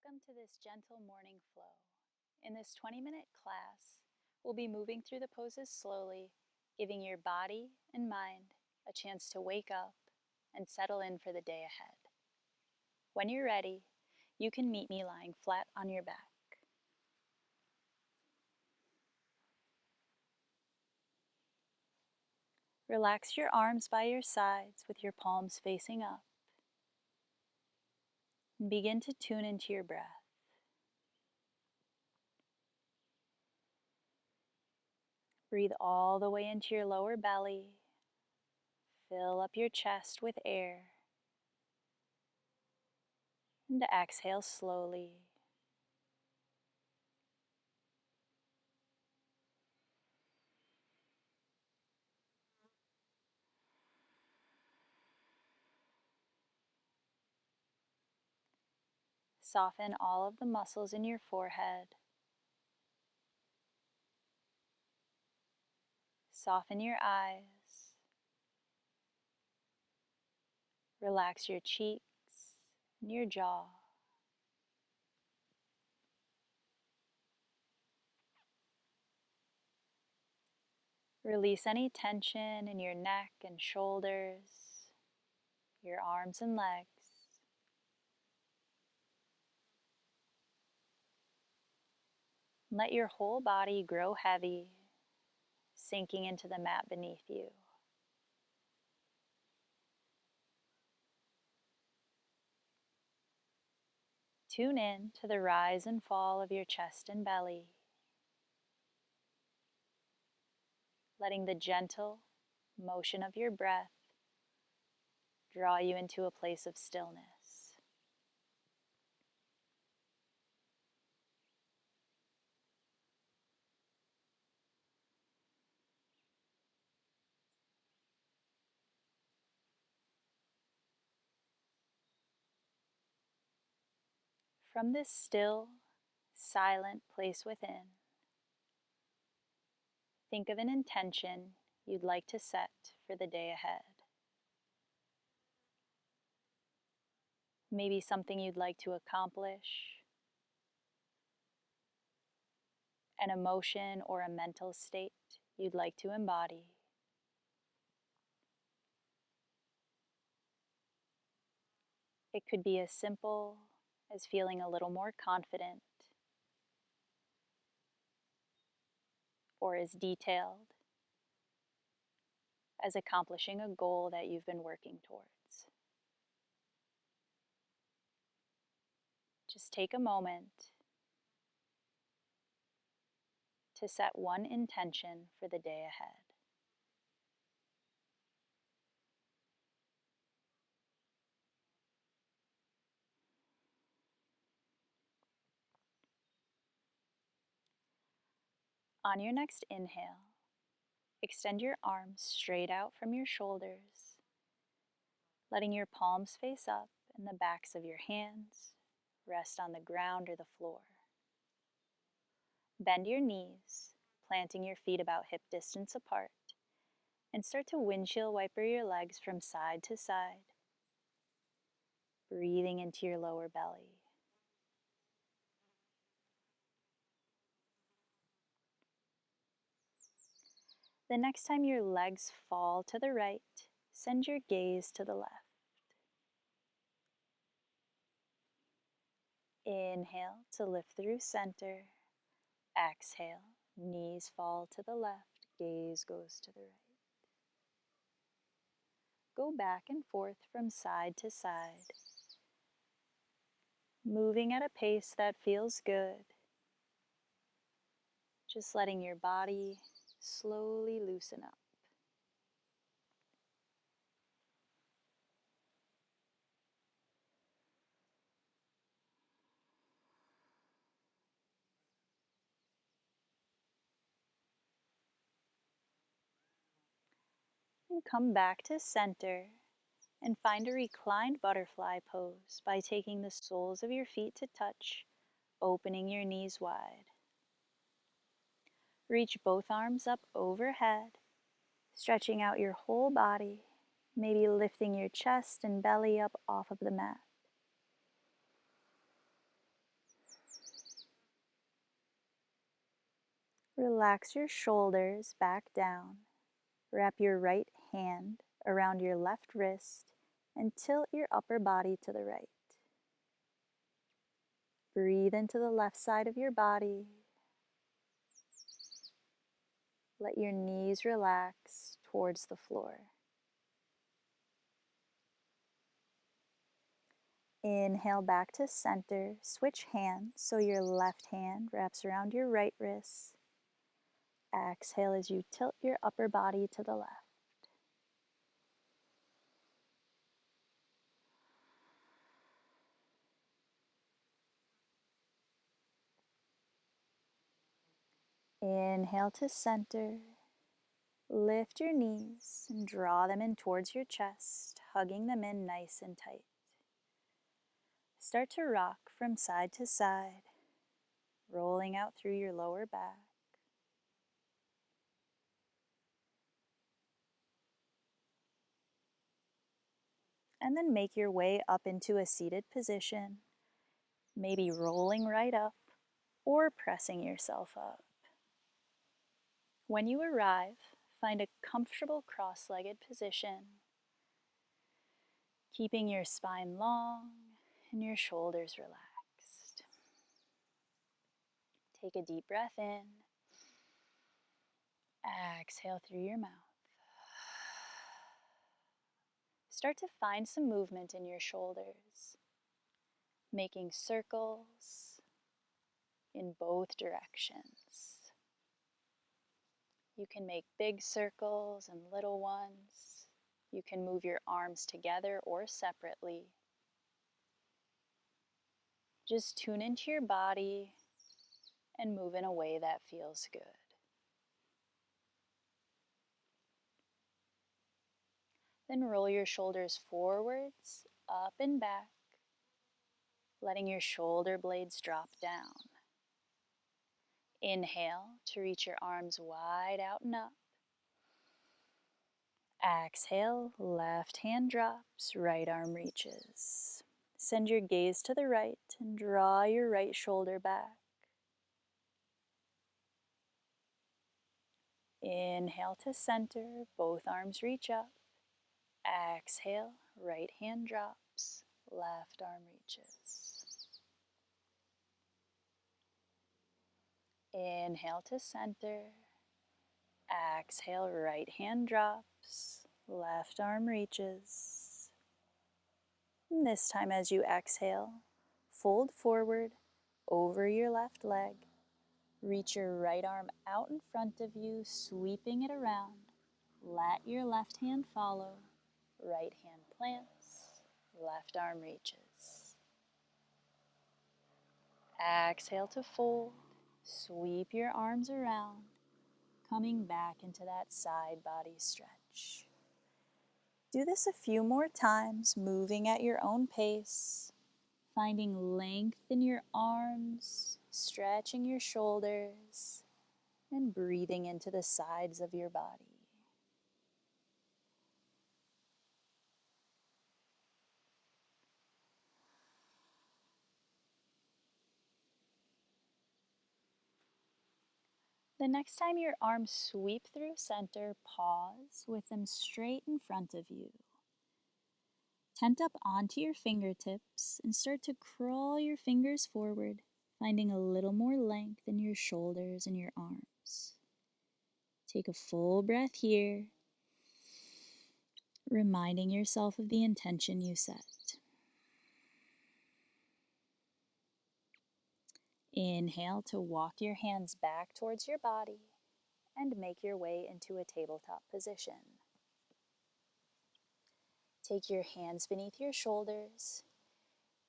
Welcome to this gentle morning flow. In this 20-minute class, we'll be moving through the poses slowly, giving your body and mind a chance to wake up and settle in for the day ahead. When you're ready, you can meet me lying flat on your back. Relax your arms by your sides with your palms facing up. And begin to tune into your breath. Breathe all the way into your lower belly. Fill up your chest with air. And exhale slowly. Soften all of the muscles in your forehead. Soften your eyes. Relax your cheeks and your jaw. Release any tension in your neck and shoulders, your arms and legs. Let your whole body grow heavy, sinking into the mat beneath you. Tune in to the rise and fall of your chest and belly, letting the gentle motion of your breath draw you into a place of stillness. From this still, silent place within, think of an intention you'd like to set for the day ahead. Maybe something you'd like to accomplish, an emotion or a mental state you'd like to embody. It could be as simple as feeling a little more confident, or as detailed as accomplishing a goal that you've been working towards. Just take a moment to set one intention for the day ahead. On your next inhale, extend your arms straight out from your shoulders, letting your palms face up and the backs of your hands rest on the ground or the floor. Bend your knees, planting your feet about hip distance apart, and start to windshield wiper your legs from side to side, breathing into your lower belly. The next time your legs fall to the right, send your gaze to the left. Inhale to lift through center. Exhale, knees fall to the left, gaze goes to the right. Go back and forth from side to side, moving at a pace that feels good. Just letting your body slowly loosen up. And come back to center and find a reclined butterfly pose by taking the soles of your feet to touch, opening your knees wide. Reach both arms up overhead, stretching out your whole body, maybe lifting your chest and belly up off of the mat. Relax your shoulders back down. Wrap your right hand around your left wrist and tilt your upper body to the right. Breathe into the left side of your body. Let your knees relax towards the floor. Inhale back to center. Switch hands so your left hand wraps around your right wrist. Exhale as you tilt your upper body to the left. Inhale to center. Lift your knees and draw them in towards your chest, hugging them in nice and tight. Start to rock from side to side, rolling out through your lower back. And then make your way up into a seated position, maybe rolling right up or pressing yourself up. When you arrive, find a comfortable cross-legged position, keeping your spine long and your shoulders relaxed. Take a deep breath in. Exhale through your mouth. Start to find some movement in your shoulders, making circles in both directions. You can make big circles and little ones. You can move your arms together or separately. Just tune into your body and move in a way that feels good. Then roll your shoulders forwards, up and back, letting your shoulder blades drop down. Inhale to reach your arms wide out and up. Exhale, left hand drops, right arm reaches. Send your gaze to the right and draw your right shoulder back. Inhale to center, both arms reach up. Exhale, right hand drops, left arm reaches. Inhale to center. Exhale, right hand drops, left arm reaches. And this time as you exhale, fold forward over your left leg. Reach your right arm out in front of you, sweeping it around. Let your left hand follow. Right hand plants, left arm reaches. Exhale to fold. Sweep your arms around, coming back into that side body stretch. Do this a few more times, moving at your own pace, finding length in your arms, stretching your shoulders, and breathing into the sides of your body. The next time your arms sweep through center, pause with them straight in front of you. Tent up onto your fingertips and start to crawl your fingers forward, finding a little more length in your shoulders and your arms. Take a full breath here, reminding yourself of the intention you set. Inhale to walk your hands back towards your body and make your way into a tabletop position. Take your hands beneath your shoulders,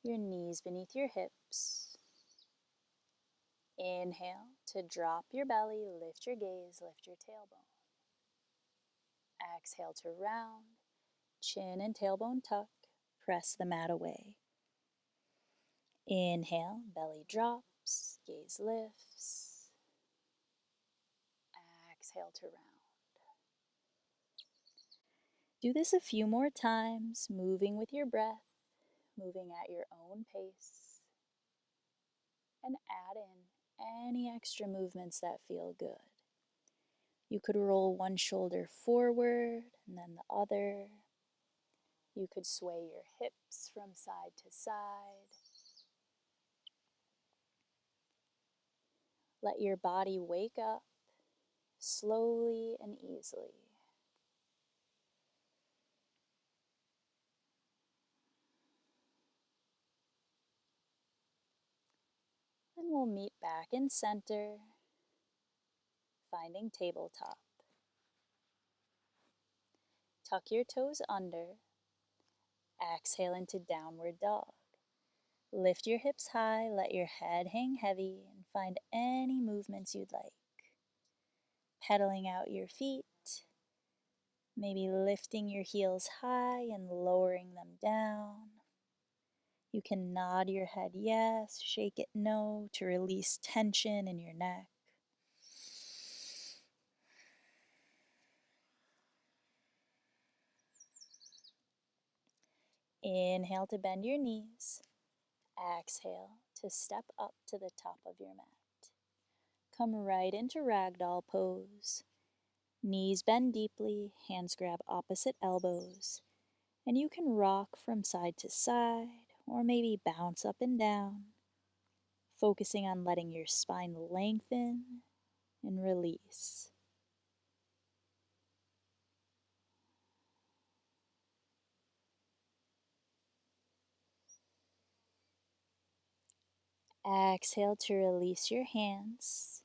your knees beneath your hips. Inhale to drop your belly, lift your gaze, lift your tailbone. Exhale to round, chin and tailbone tuck, press the mat away. Inhale, belly drops, gaze lifts. Exhale to round. Do this a few more times, moving with your breath, moving at your own pace. And add in any extra movements that feel good. You could roll one shoulder forward and then the other. You could sway your hips from side to side. Let your body wake up slowly and easily. Then we'll meet back in center, finding tabletop. Tuck your toes under. Exhale into downward dog. Lift your hips high, let your head hang heavy, and find any movements you'd like. Pedaling out your feet, maybe lifting your heels high and lowering them down. You can nod your head yes, shake it no to release tension in your neck. Inhale to bend your knees. Exhale to step up to the top of your mat. Come right into ragdoll pose. Knees bend deeply, hands grab opposite elbows, and you can rock from side to side or maybe bounce up and down, focusing on letting your spine lengthen and release. Exhale to release your hands.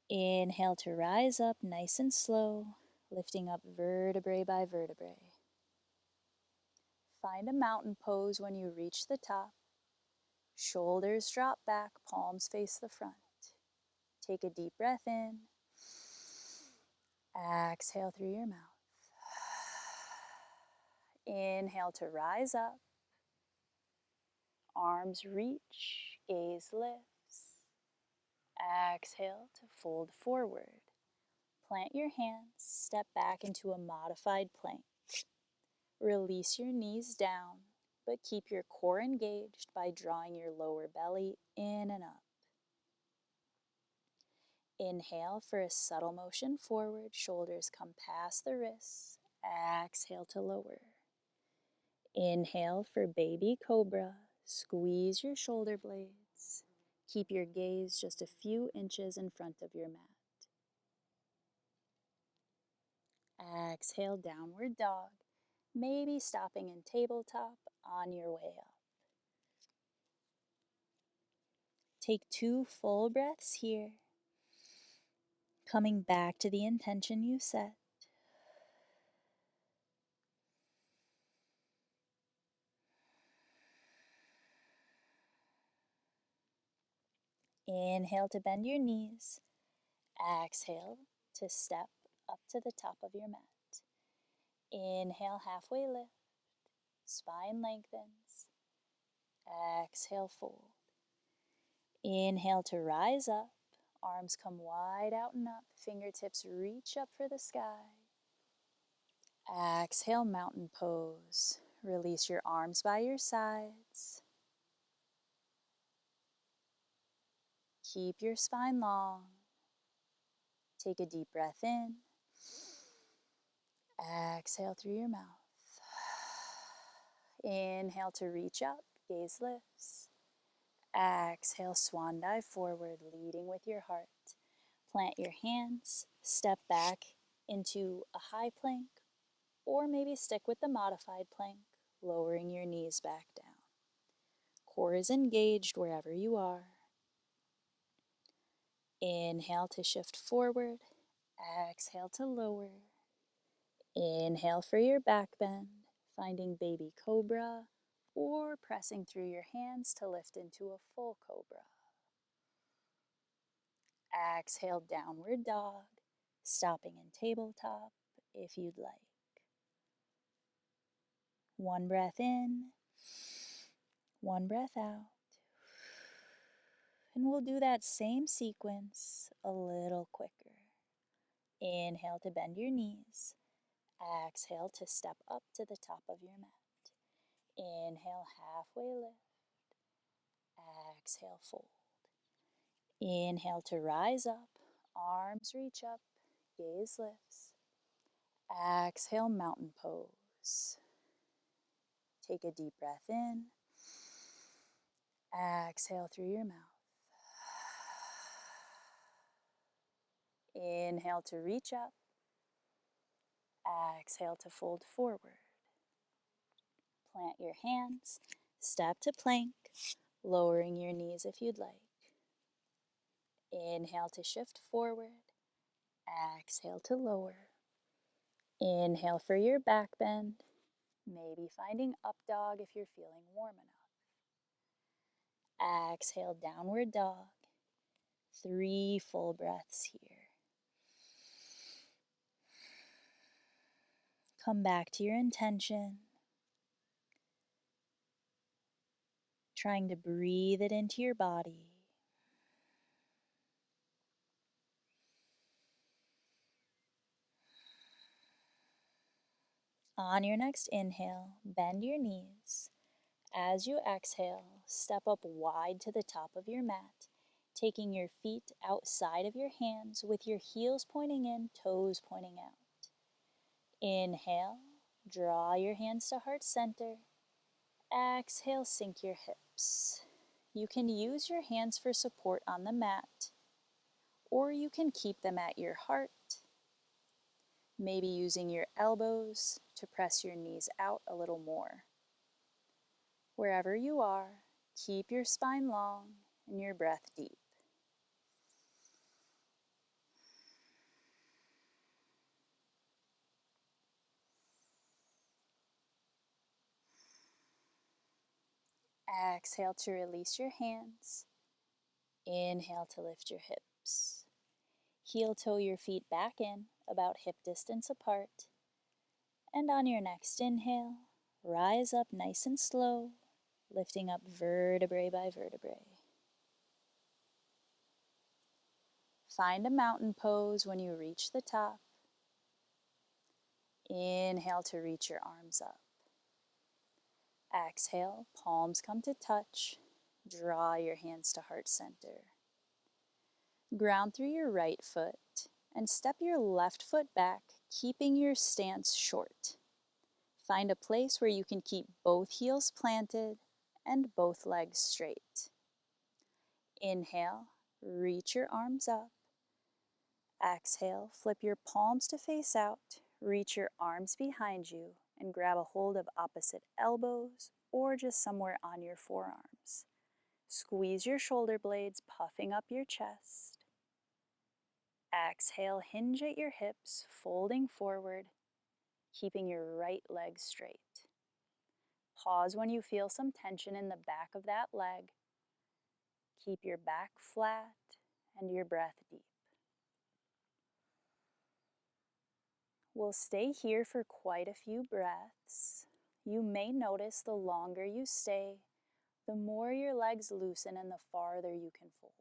Inhale to rise up nice and slow, lifting up vertebrae by vertebrae. Find a mountain pose when you reach the top. Shoulders drop back, palms face the front. Take a deep breath in. Exhale through your mouth. Inhale to rise up. Arms reach, gaze lifts. Exhale to fold forward. Plant your hands, step back into a modified plank. Release your knees down, but keep your core engaged by drawing your lower belly in and up. Inhale for a subtle motion forward, shoulders come past the wrists. Exhale to lower. Inhale for baby cobra, squeeze your shoulder blades. Keep your gaze just a few inches in front of your mat. Exhale, downward dog, maybe stopping in tabletop on your way up. Take 2 full breaths here, coming back to the intention you set. Inhale to bend your knees. Exhale to step up to the top of your mat. Inhale, halfway lift. Spine lengthens. Exhale, fold. Inhale to rise up. Arms come wide out and up. Fingertips reach up for the sky. Exhale, mountain pose. Release your arms by your sides. Keep your spine long. Take a deep breath in. Exhale through your mouth. Inhale to reach up, gaze lifts. Exhale, swan dive forward, leading with your heart. Plant your hands, step back into a high plank, or maybe stick with the modified plank, lowering your knees back down. Core is engaged wherever you are. Inhale to shift forward. Exhale to lower. Inhale for your back bend, finding baby cobra, or pressing through your hands to lift into a full cobra. Exhale, downward dog, stopping in tabletop if you'd like. One breath in, one breath out. And we'll do that same sequence a little quicker. Inhale to bend your knees. Exhale to step up to the top of your mat. Inhale, halfway lift. Exhale, fold. Inhale to rise up, arms reach up, gaze lifts. Exhale, mountain pose. Take a deep breath in. Exhale through your mouth. Inhale to reach up. Exhale to fold forward. Plant your hands. Step to plank, lowering your knees if you'd like. Inhale to shift forward. Exhale to lower. Inhale for your back bend. Maybe finding up dog if you're feeling warm enough. Exhale, downward dog. 3 full breaths here. Come back to your intention. Trying to breathe it into your body. On your next inhale, bend your knees. As you exhale, step up wide to the top of your mat, taking your feet outside of your hands with your heels pointing in, toes pointing out. Inhale, draw your hands to heart center. Exhale, sink your hips. You can use your hands for support on the mat, or you can keep them at your heart, maybe using your elbows to press your knees out a little more. Wherever you are, keep your spine long and your breath deep. Exhale to release your hands. Inhale to lift your hips. Heel toe your feet back in, about hip distance apart. And on your next inhale, rise up nice and slow, lifting up vertebrae by vertebrae. Find a mountain pose when you reach the top. Inhale to reach your arms up. Exhale, palms come to touch. Draw your hands to heart center. Ground through your right foot and step your left foot back, keeping your stance short. Find a place where you can keep both heels planted and both legs straight. Inhale, reach your arms up. Exhale, flip your palms to face out, reach your arms behind you, and grab a hold of opposite elbows or just somewhere on your forearms. Squeeze your shoulder blades, puffing up your chest. Exhale, hinge at your hips, folding forward, keeping your right leg straight. Pause when you feel some tension in the back of that leg. Keep your back flat and your breath deep. We'll stay here for quite a few breaths. You may notice the longer you stay, the more your legs loosen and the farther you can fold.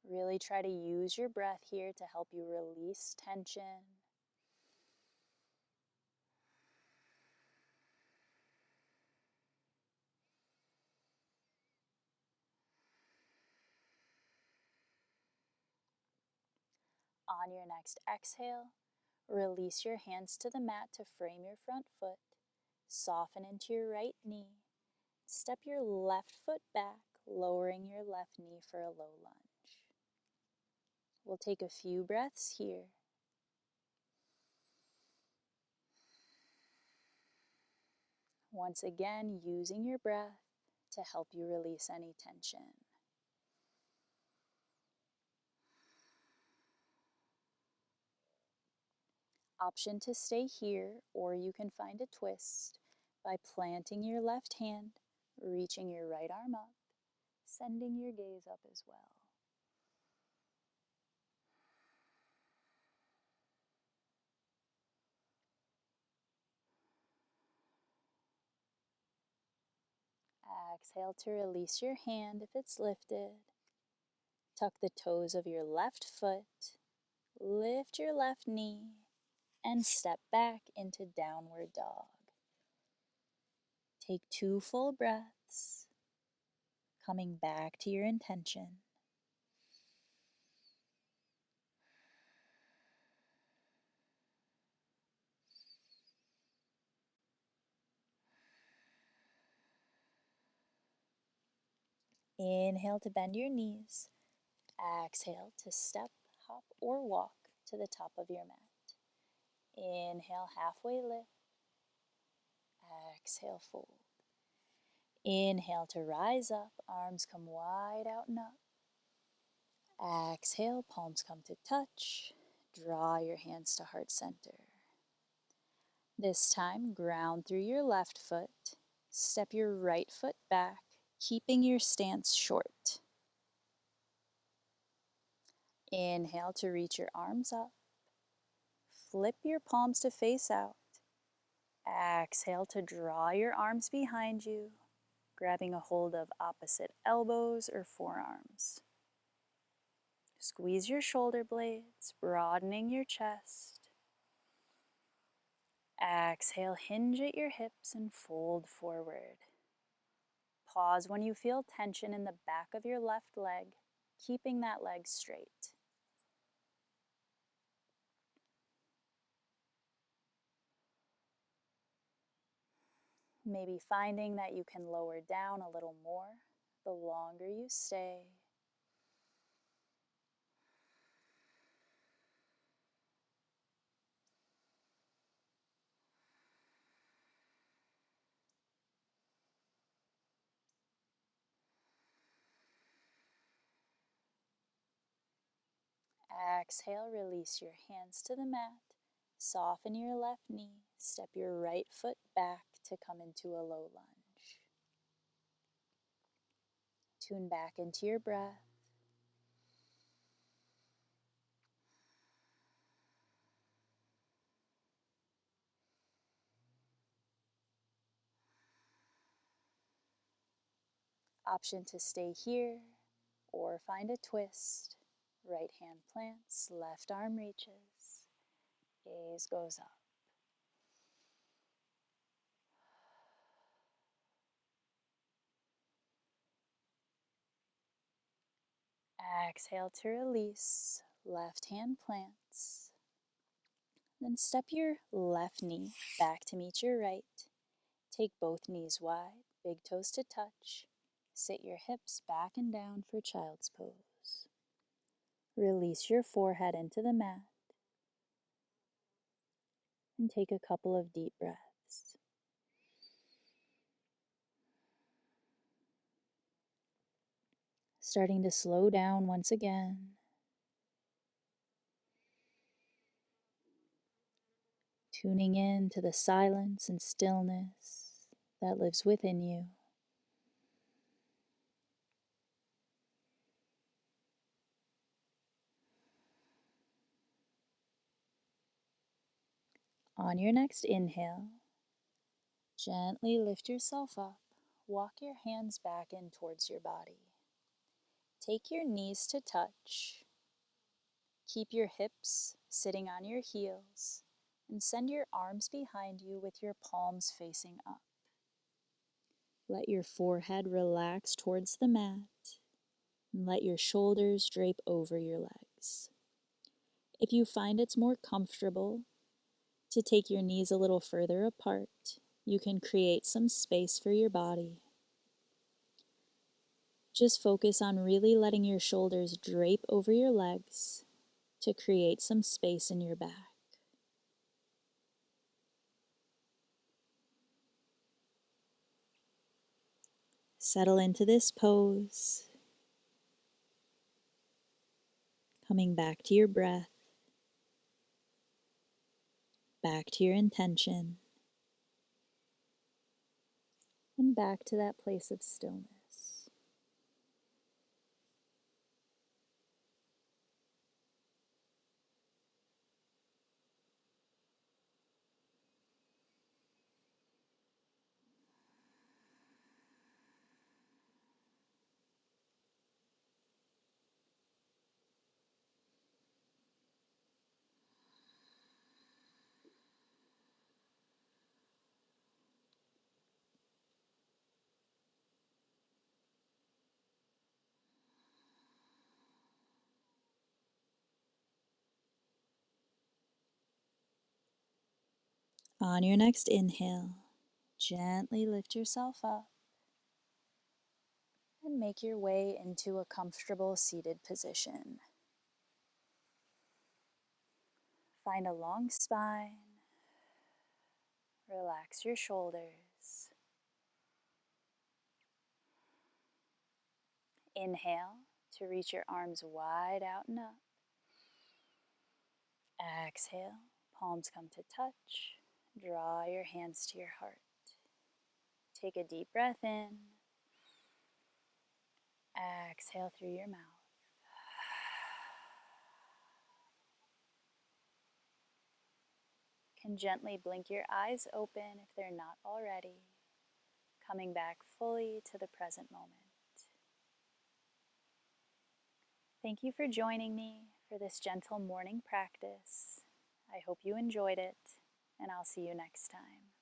Really try to use your breath here to help you release tension. On your next exhale, release your hands to the mat to frame your front foot. Soften into your right knee. Step your left foot back, lowering your left knee for a low lunge. We'll take a few breaths here. Once again, using your breath to help you release any tension. Option to stay here, or you can find a twist by planting your left hand, reaching your right arm up, sending your gaze up as well. Exhale to release your hand if it's lifted. Tuck the toes of your left foot, lift your left knee, and step back into downward dog. Take 2 full breaths, coming back to your intention. Inhale to bend your knees. Exhale to step, hop, or walk to the top of your mat. Inhale, halfway lift. Exhale, fold. Inhale to rise up, arms come wide out and up. Exhale, palms come to touch. Draw your hands to heart center. This time, ground through your left foot. Step your right foot back, keeping your stance short. Inhale to reach your arms up. Flip your palms to face out. Exhale to draw your arms behind you, grabbing a hold of opposite elbows or forearms. Squeeze your shoulder blades, broadening your chest. Exhale, hinge at your hips and fold forward. Pause when you feel tension in the back of your left leg, keeping that leg straight. Maybe finding that you can lower down a little more the longer you stay. Exhale, release your hands to the mat. Soften your left knee. Step your right foot back to come into a low lunge. Tune back into your breath. Option to stay here or find a twist. Right hand plants, left arm reaches. Gaze goes up. Exhale to release. Left hand plants. Then step your left knee back to meet your right. Take both knees wide, big toes to touch. Sit your hips back and down for child's pose. Release your forehead into the mat and take a couple of deep breaths. Starting to slow down once again. Tuning in to the silence and stillness that lives within you. On your next inhale, gently lift yourself up. Walk your hands back in towards your body. Take your knees to touch. Keep your hips sitting on your heels and send your arms behind you with your palms facing up. Let your forehead relax towards the mat and let your shoulders drape over your legs. If you find it's more comfortable to take your knees a little further apart, you can create some space for your body. Just focus on really letting your shoulders drape over your legs to create some space in your back. Settle into this pose, coming back to your breath, back to your intention, and back to that place of stillness. On your next inhale, gently lift yourself up and make your way into a comfortable seated position. Find a long spine. Relax your shoulders. Inhale to reach your arms wide out and up. Exhale, palms come to touch. Draw your hands to your heart. Take a deep breath in. Exhale through your mouth. Can gently blink your eyes open if they're not already, coming back fully to the present moment. Thank you for joining me for this gentle morning practice. I hope you enjoyed it, and I'll see you next time.